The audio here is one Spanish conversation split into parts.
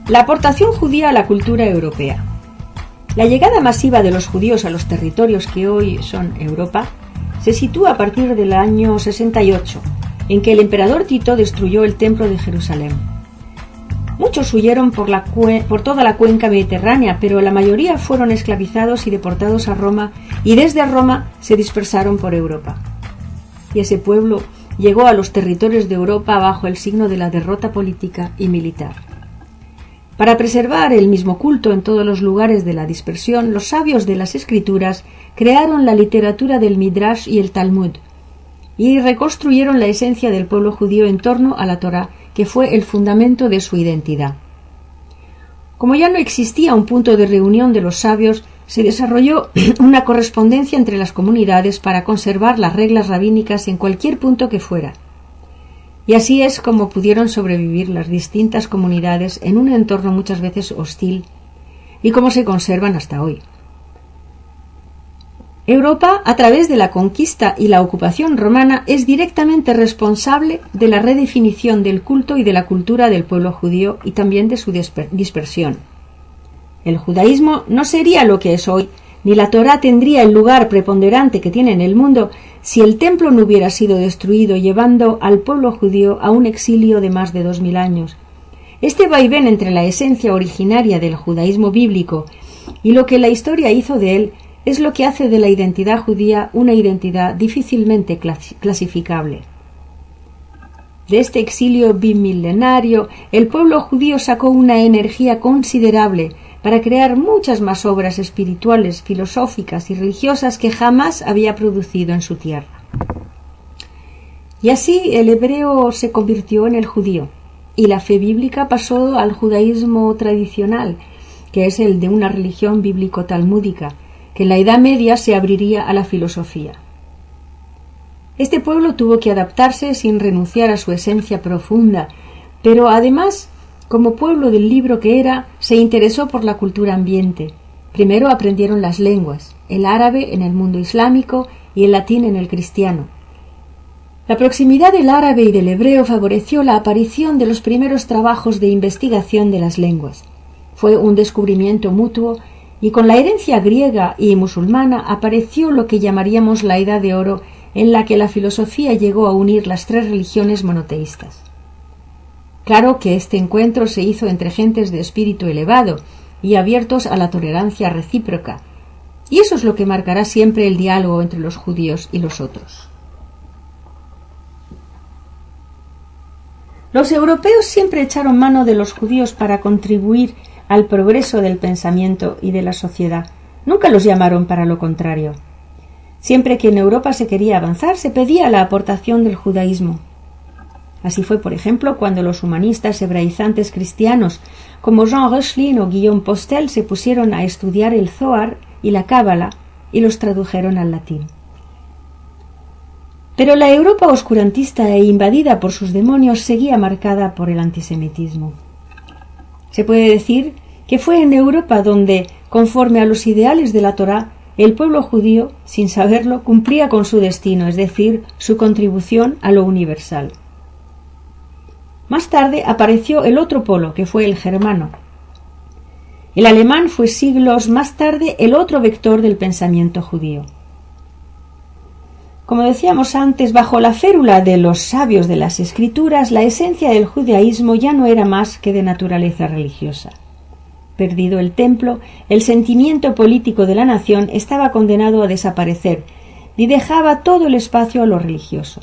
La aportación judía a la cultura europea. La llegada masiva de los judíos a los territorios que hoy son Europa se sitúa a partir del año 68, en que el emperador Tito destruyó el templo de Jerusalén. Muchos huyeron por toda la cuenca mediterránea, pero la mayoría fueron esclavizados y deportados a Roma, y desde Roma se dispersaron por Europa. Y ese pueblo llegó a los territorios de Europa bajo el signo de la derrota política y militar. Para preservar el mismo culto en todos los lugares de la dispersión, los sabios de las Escrituras crearon la literatura del Midrash y el Talmud, y reconstruyeron la esencia del pueblo judío en torno a la Torá, que fue el fundamento de su identidad. Como ya no existía un punto de reunión de los sabios, se desarrolló una correspondencia entre las comunidades para conservar las reglas rabínicas en cualquier punto que fuera. Y así es como pudieron sobrevivir las distintas comunidades en un entorno muchas veces hostil, y cómo se conservan hasta hoy. Europa, a través de la conquista y la ocupación romana, es directamente responsable de la redefinición del culto y de la cultura del pueblo judío y también de su dispersión. El judaísmo no sería lo que es hoy, ni la Torá tendría el lugar preponderante que tiene en el mundo si el templo no hubiera sido destruido, llevando al pueblo judío a un exilio de más de 2000 años. Este vaivén entre la esencia originaria del judaísmo bíblico y lo que la historia hizo de él es lo que hace de la identidad judía una identidad difícilmente clasificable. De este exilio bimilenario, el pueblo judío sacó una energía considerable para crear muchas más obras espirituales, filosóficas y religiosas que jamás había producido en su tierra. Y así el hebreo se convirtió en el judío, y la fe bíblica pasó al judaísmo tradicional, que es el de una religión bíblico-talmúdica, que en la Edad Media se abriría a la filosofía. Este pueblo tuvo que adaptarse sin renunciar a su esencia profunda, pero además, como pueblo del libro que era, se interesó por la cultura ambiente. Primero aprendieron las lenguas, el árabe en el mundo islámico y el latín en el cristiano. La proximidad del árabe y del hebreo favoreció la aparición de los primeros trabajos de investigación de las lenguas. Fue un descubrimiento mutuo y con la herencia griega y musulmana apareció lo que llamaríamos la Edad de Oro, en la que la filosofía llegó a unir las tres religiones monoteístas. Claro que este encuentro se hizo entre gentes de espíritu elevado y abiertos a la tolerancia recíproca, y eso es lo que marcará siempre el diálogo entre los judíos y los otros. Los europeos siempre echaron mano de los judíos para contribuir al progreso del pensamiento y de la sociedad. Nunca los llamaron para lo contrario. Siempre que en Europa se quería avanzar, se pedía la aportación del judaísmo. Así fue, por ejemplo, cuando los humanistas hebraizantes cristianos como Jean Reuchlin o Guillaume Postel se pusieron a estudiar el Zohar y la Cábala y los tradujeron al latín. Pero la Europa oscurantista e invadida por sus demonios seguía marcada por el antisemitismo. Se puede decir que fue en Europa donde, conforme a los ideales de la Torá, el pueblo judío, sin saberlo, cumplía con su destino, es decir, su contribución a lo universal. Más tarde apareció el otro polo, que fue el germano. El alemán fue siglos más tarde el otro vector del pensamiento judío. Como decíamos antes, bajo la férula de los sabios de las Escrituras, la esencia del judaísmo ya no era más que de naturaleza religiosa. Perdido el templo, el sentimiento político de la nación estaba condenado a desaparecer y dejaba todo el espacio a lo religioso.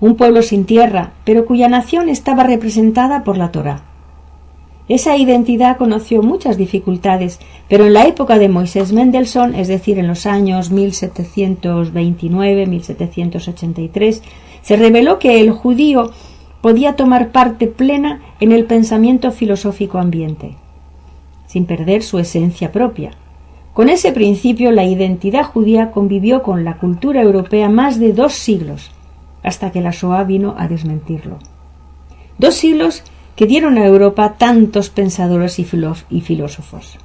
Un pueblo sin tierra, pero cuya nación estaba representada por la Torá. Esa identidad conoció muchas dificultades, pero en la época de Moisés Mendelssohn, es decir, en los años 1729-1783, se reveló que el judío podía tomar parte plena en el pensamiento filosófico ambiente, sin perder su esencia propia. Con ese principio, la identidad judía convivió con la cultura europea más de 2 siglos, hasta que la Shoah vino a desmentirlo. 2 siglos que dieron a Europa tantos pensadores y filósofos.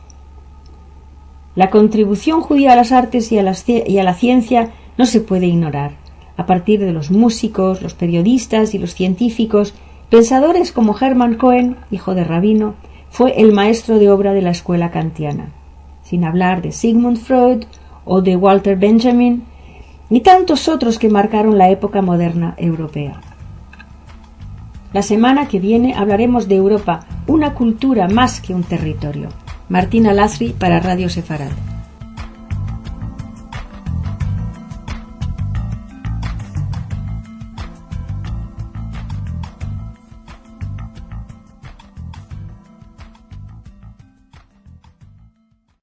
La contribución judía a las artes y a la ciencia no se puede ignorar. A partir de los músicos, los periodistas y los científicos, Pensadores como Hermann Cohen, hijo de rabino, fue el maestro de obra de la escuela kantiana, sin hablar de Sigmund Freud o de Walter Benjamin y tantos otros que marcaron la época moderna europea. La semana que viene hablaremos de Europa, una cultura más que un territorio. Martina Lasri para Radio Sefarad.